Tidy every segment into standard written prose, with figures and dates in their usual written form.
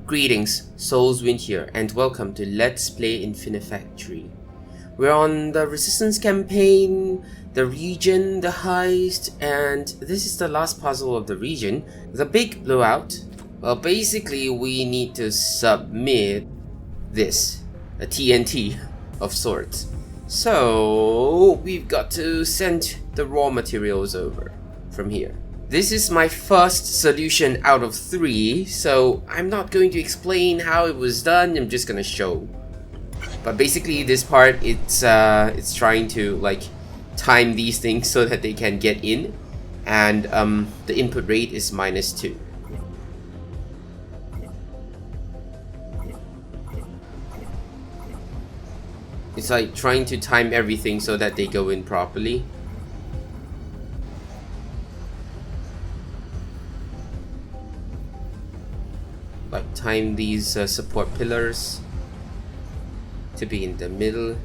Greetings, Soulswind here, and welcome to Let's Play Infinifactory. We're on the Resistance campaign, the region, the heist, and this is the last puzzle of the region, the big blowout. Well, basically we need to submit this, a TNT of sorts. So we've got to send the raw materials over from here. This is my first solution out of 3, so I'm not going to explain how it was done, I'm just gonna show. But basically this part, it's trying to like time these things so that they can get in, and the input rate is -2. It's like trying to time everything so that they go in properly. Like time these support pillars to be in the middle,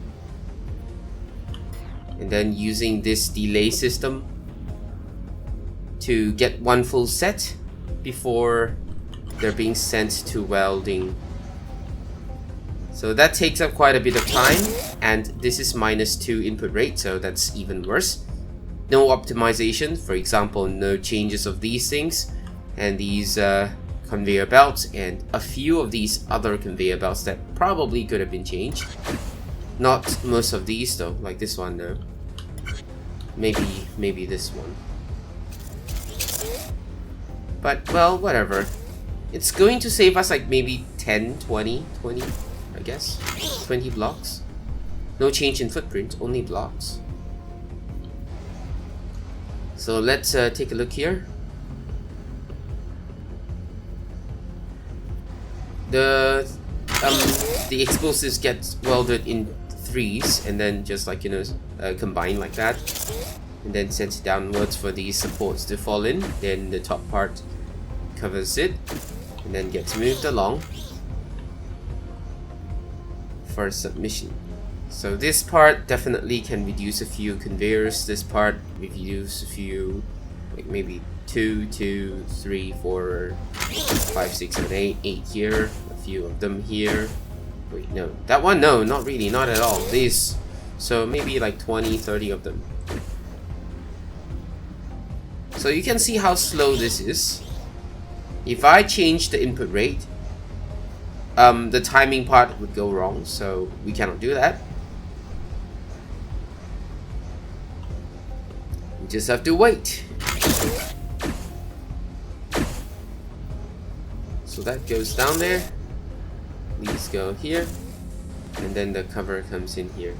and then using this delay system to get one full set before they're being sent to welding. So that takes up quite a bit of time, and this is -2 input rate, so that's even worse. No optimization, for example, no changes of these things and these conveyor belts, and a few of these other conveyor belts that probably could have been changed. Not most of these though, like this one though. Maybe this one. But well, whatever. It's going to save us like maybe 10, 20, I guess. 20 blocks. No change in footprint, only blocks. So let's take a look here. The explosives get welded in 3s and then just like, combined like that, and then sent downwards for these supports to fall in. Then the top part covers it and then gets moved along for submission. So this part definitely can reduce a few conveyors. This part reduce a few, like maybe 2, 3, 4, 5, 6, 7, 8 here. A few of them here. Wait, no. That one, no, not really, not at all. These. So maybe like 20, 30 of them. So you can see how slow this is. If I change the input rate, the timing part would go wrong, so we cannot do that. We just have to wait. So that goes down there. These go here, and then the cover comes in here.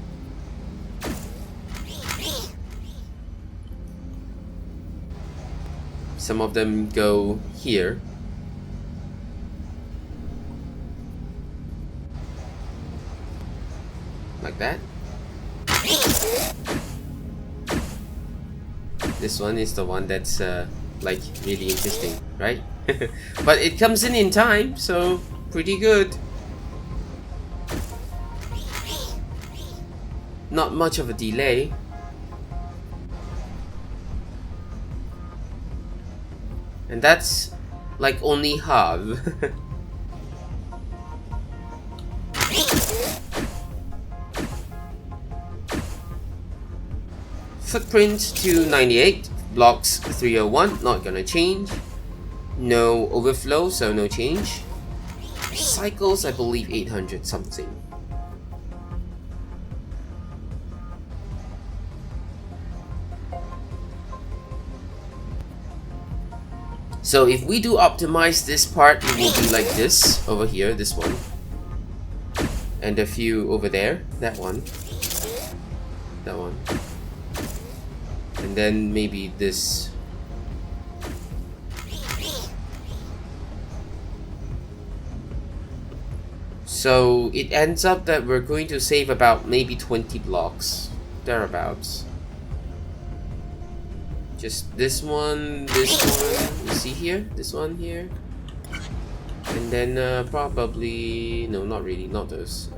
Some of them go here. Like that. This one is the one that's like really interesting, right? But it comes in time, so pretty good. Not much of a delay. And that's like only half. Footprint 298, blocks 301, not gonna change. No overflow, so no change. Cycles, I believe 800 something. So if we do optimize this part, it will be like this over here, this one. And a few over there, that one. That one. And then maybe this. So it ends up that we're going to save about maybe 20 blocks, thereabouts. Just this one, you see here, this one here, and then probably, no, not really, not those.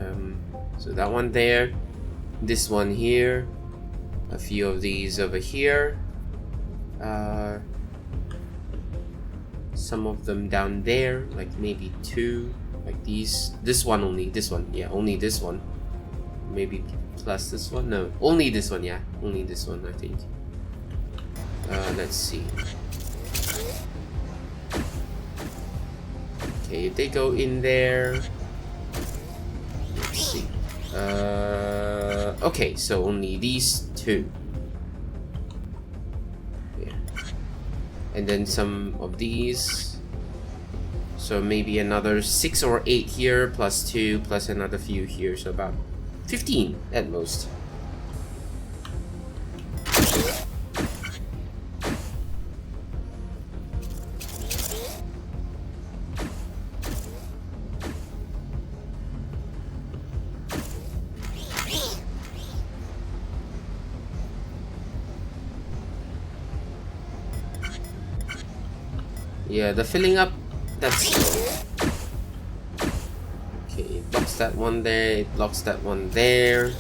So that one there, this one here, a few of these over here, some of them down there, like maybe 2, like these. This one only, this one, yeah, only this one. Maybe plus this one, no, only this one, yeah, only this one, I think. Let's see. Okay, if they go in there, let's see. Okay, so only these 2. Yeah. And then some of these. So maybe another 6 or 8 here, plus 2, plus another few here, so about 15 at most. Yeah, the filling up, that's slow. Okay, it blocks that one there, it blocks that one there.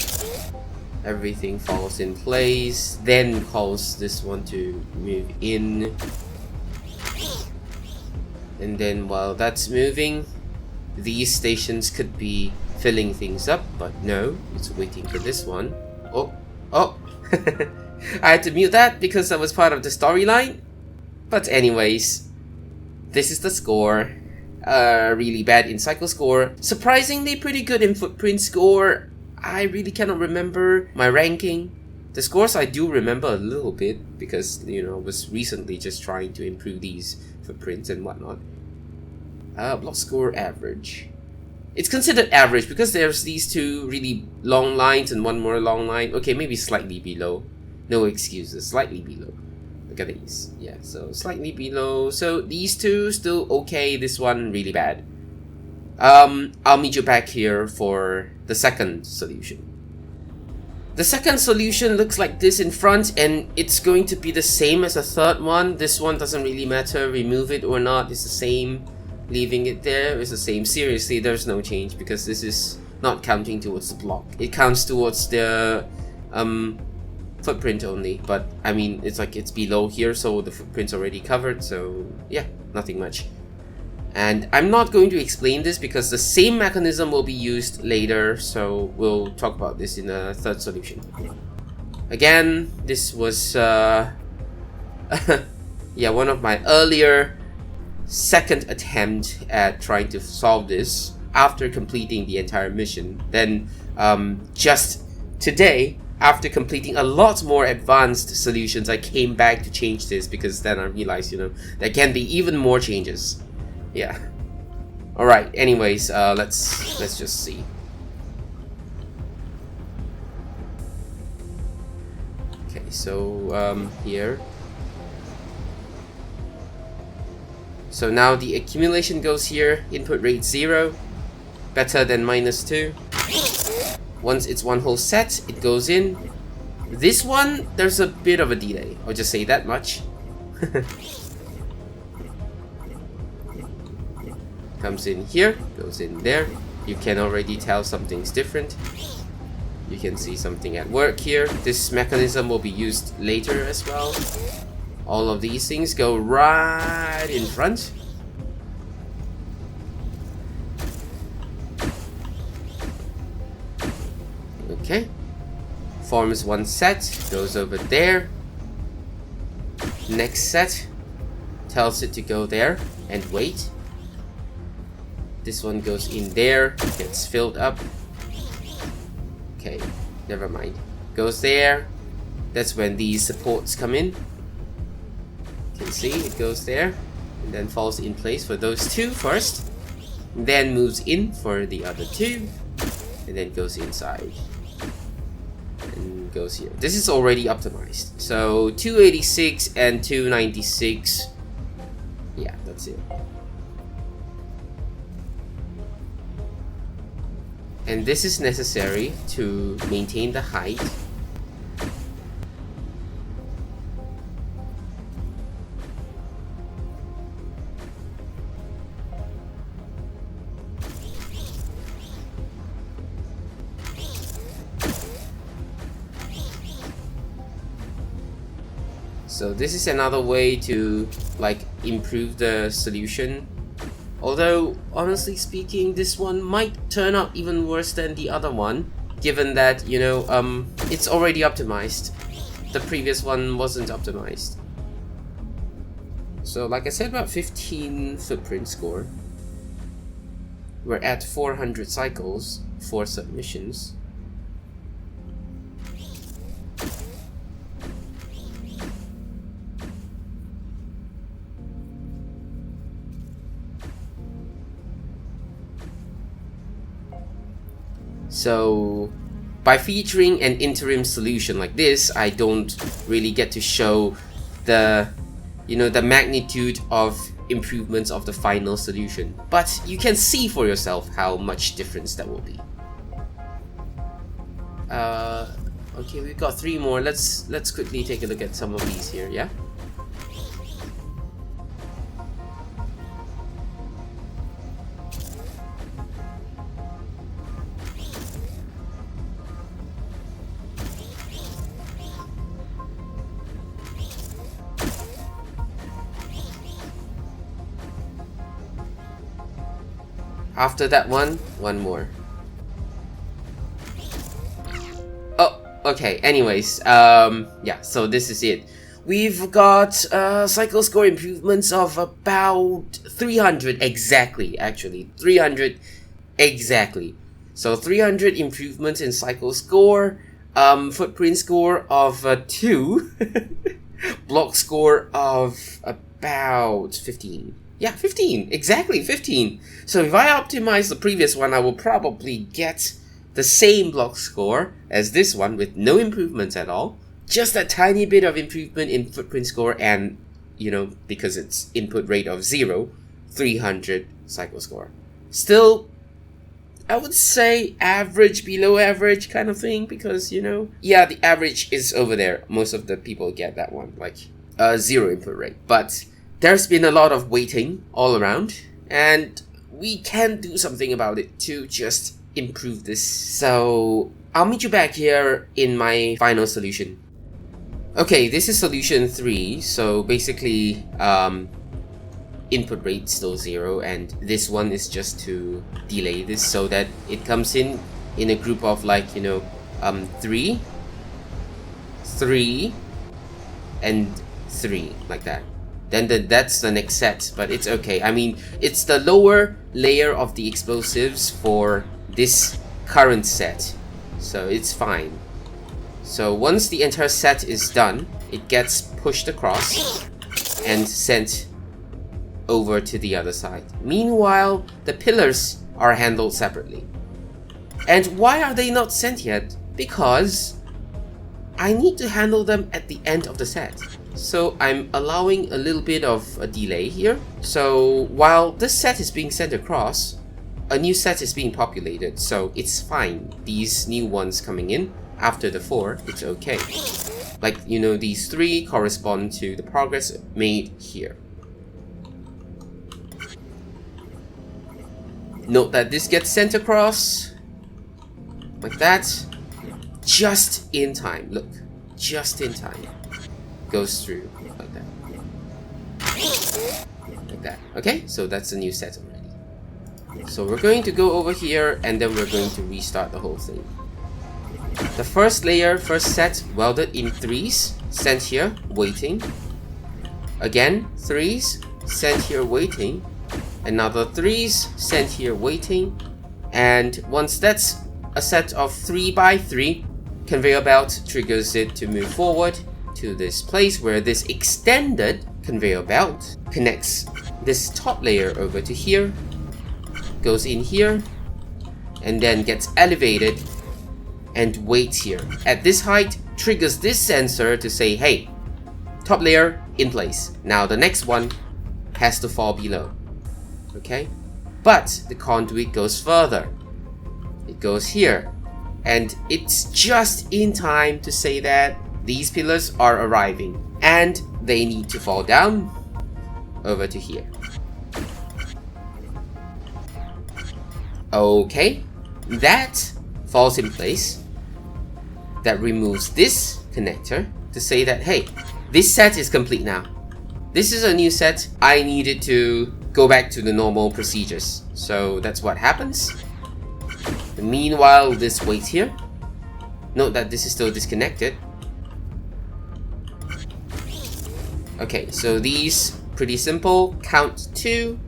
Everything falls in place, then calls this one to move in. And then while that's moving, these stations could be filling things up, but no, it's waiting for this one. Oh, I had to mute that because that was part of the storyline. But anyways, this is the score. Really bad in cycle score. Surprisingly pretty good in footprint score. I really cannot remember my ranking. The scores I do remember a little bit because, you know, I was recently just trying to improve these footprints and whatnot. Block score average. It's considered average because there's these 2 really long lines and 1 more long line. Okay, maybe slightly below. No excuses, slightly below. Look at these. Yeah, so slightly below. So these 2 still okay. This one really bad. I'll meet you back here for the second solution. The second solution looks like this in front, and it's going to be the same as the third one. This one doesn't really matter, remove it or not, it's the same. Leaving it there is the same. Seriously, there's no change because this is not counting towards the block. It counts towards the footprint only, but I mean, it's like it's below here, so the footprint's already covered, so yeah, nothing much. And I'm not going to explain this because the same mechanism will be used later, so we'll talk about this in a third solution. Again, this was yeah, one of my earlier second attempt at trying to solve this after completing the entire mission. Then just today, after completing a lot more advanced solutions, I came back to change this because then I realized, you know, there can be even more changes. Yeah. All right. Anyways, let's just see. Okay. So here. So now the accumulation goes here. Input rate 0, better than -2. Once it's one whole set, it goes in. This one, there's a bit of a delay. I'll just say that much. Comes in here, goes in there. You can already tell something's different. You can see something at work here. This mechanism will be used later as well. All of these things go right in front. Okay. Forms one set, goes over there. Next set tells it to go there and wait. This one goes in there, gets filled up. Okay, never mind. Goes there. That's when these supports come in. You can see it goes there and then falls in place for those 2 first. Then moves in for the other 2. And then goes inside. And goes here. This is already optimized. So 286 and 296. Yeah, that's it. And this is necessary to maintain the height. So this is another way to like improve the solution. Although, honestly speaking, this one might turn out even worse than the other one, given that, you know, it's already optimized. The previous one wasn't optimized. So, like I said, about 15 footprint score. We're at 400 cycles for submissions. So by featuring an interim solution like this, I don't really get to show the, you know, the magnitude of improvements of the final solution. But you can see for yourself how much difference that will be. Okay, we've got 3 more. Let's quickly take a look at some of these here, yeah? After that one more. Oh, okay, anyways, yeah, so this is it. We've got cycle score improvements of about 300 exactly, actually. 300 exactly. So 300 improvements in cycle score, footprint score of 2, block score of about 15. Yeah, 15, exactly 15. So if I optimize the previous one, I will probably get the same block score as this one with no improvements at all. Just a tiny bit of improvement in footprint score and, you know, because it's input rate of 0, 300 cycle score. Still, I would say average, below average kind of thing, because, you know, yeah, the average is over there. Most of the people get that one, like 0 input rate. But there's been a lot of waiting all around, and we can do something about it to just improve this. So I'll meet you back here in my final solution. Okay, this is solution 3. So basically, input rate still 0, and this one is just to delay this so that it comes in a group of, like, you know, 3, 3, and 3, like that. Then that's the next set, but it's okay. I mean, it's the lower layer of the explosives for this current set, so it's fine. So once the entire set is done, it gets pushed across and sent over to the other side. Meanwhile, the pillars are handled separately. And why are they not sent yet? Because I need to handle them at the end of the set. So I'm allowing a little bit of a delay here. So while this set is being sent across, a new set is being populated, so it's fine. These new ones coming in after the 4, it's okay. Like, you know, these 3 correspond to the progress made here. Note that this gets sent across like that, just in time. Look, just in time. Goes through like that. Like that. Okay, so that's a new set already. So we're going to go over here, and then we're going to restart the whole thing. The first layer, first set, welded in 3s, sent here, waiting. Again, 3s, sent here, waiting. Another 3s, sent here, waiting. And once that's a set of 3 by 3, conveyor belt triggers it to move forward to this place where this extended conveyor belt connects this top layer over to here, goes in here, and then gets elevated and waits here. At this height, triggers this sensor to say, hey, top layer in place. Now the next one has to fall below. Okay? But the conduit goes further. It goes here. And it's just in time to say that these pillars are arriving, and they need to fall down over to here. Okay, that falls in place. That removes this connector to say that, hey, this set is complete now. This is a new set. I needed to go back to the normal procedures. So that's what happens. Meanwhile, this waits here. Note that this is still disconnected. Okay, so these pretty simple. Count 2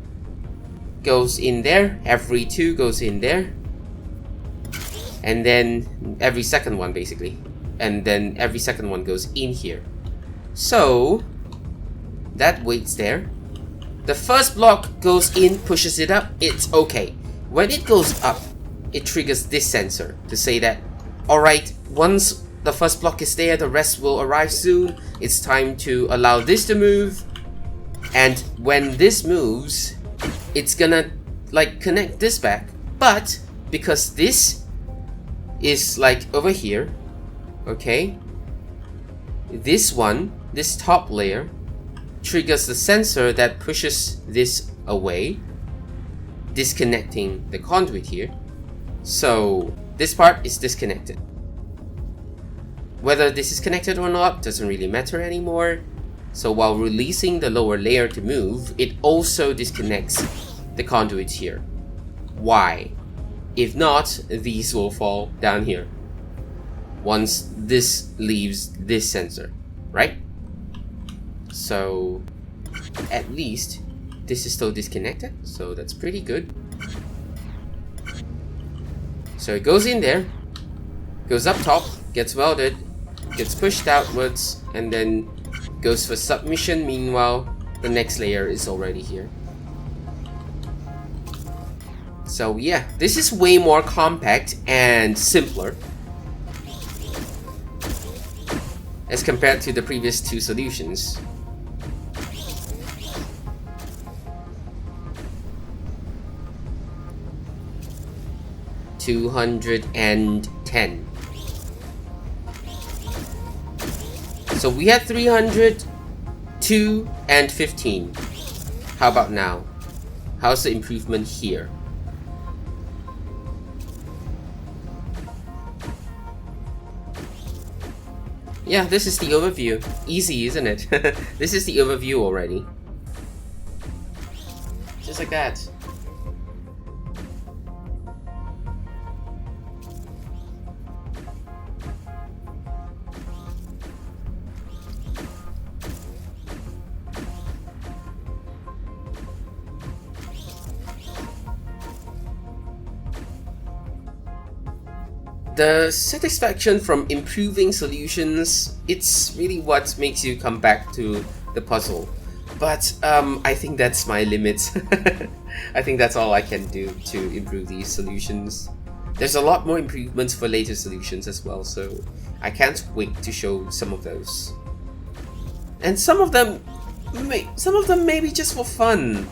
goes in there. Every 2 goes in there. And then every second one basically. And then every second one goes in here. So that waits there. The first block goes in, pushes it up, it's okay. When it goes up, it triggers this sensor to say that, alright, once the first block is there, the rest will arrive soon. It's time to allow this to move. And when this moves, it's gonna like connect this back. But because this is like over here, okay, this one, this top layer, triggers the sensor that pushes this away, disconnecting the conduit here. So this part is disconnected. Whether this is connected or not doesn't really matter anymore. So while releasing the lower layer to move, it also disconnects the conduits here. Why? If not, these will fall down here once this leaves this sensor, right? So at least this is still disconnected, so that's pretty good. So it goes in there, goes up top, gets welded, gets pushed outwards, and then goes for submission. Meanwhile, the next layer is already here. So yeah, this is way more compact and simpler as compared to the previous two solutions. $210. So we had 300, 2, and 15. How about now? How's the improvement here? Yeah, this is the overview. Easy, isn't it? This is the overview already. Just like that. The satisfaction from improving solutions, it's really what makes you come back to the puzzle. But I think that's my limits. I think that's all I can do to improve these solutions. There's a lot more improvements for later solutions as well, so I can't wait to show some of those. And some of them maybe just for fun.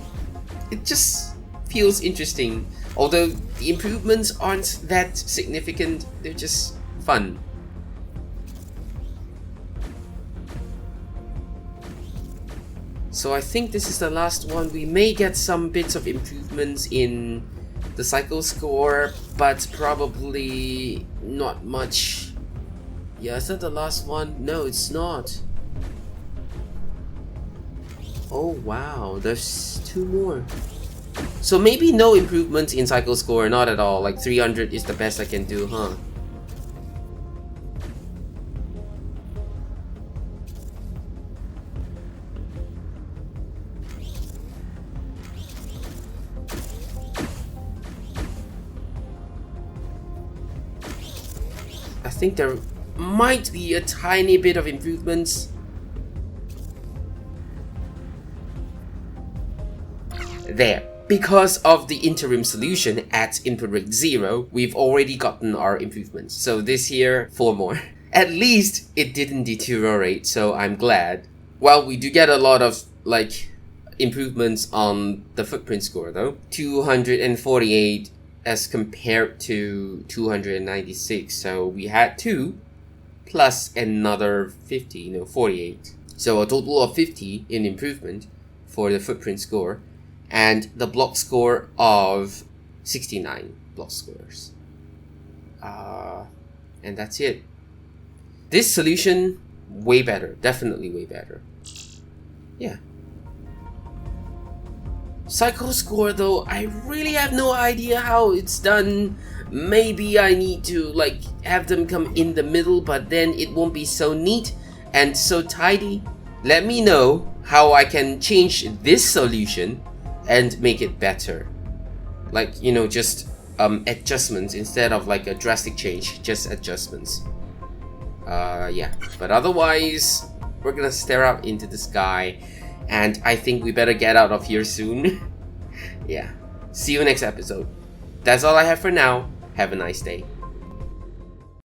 It just feels interesting. Although the improvements aren't that significant, they're just fun. So I think this is the last one. We may get some bits of improvements in the cycle score, but probably not much. Yeah, is that the last one? No, it's not. Oh wow, there's 2 more. So maybe no improvements in cycle score, not at all. Like 300 is the best I can do, huh? I think there might be a tiny bit of improvements. There. Because of the interim solution at input rate 0, we've already gotten our improvements. So this here, 4 more. At least it didn't deteriorate, so I'm glad. Well, we do get a lot of like improvements on the footprint score though. 248 as compared to 296. So we had 2 plus another 50, 48. So a total of 50 in improvement for the footprint score. And the block score of 69 block scores. And that's it. This solution, way better. Definitely way better. Yeah. Cycle score though, I really have no idea how it's done. Maybe I need to like have them come in the middle, but then it won't be so neat and so tidy. Let me know how I can change this solution and make it better. Like, you know, just adjustments instead of like a drastic change, just adjustments. Yeah, but otherwise we're gonna stare out into the sky, and I think we better get out of here soon. Yeah, see you next episode. That's all I have for now. Have a nice day.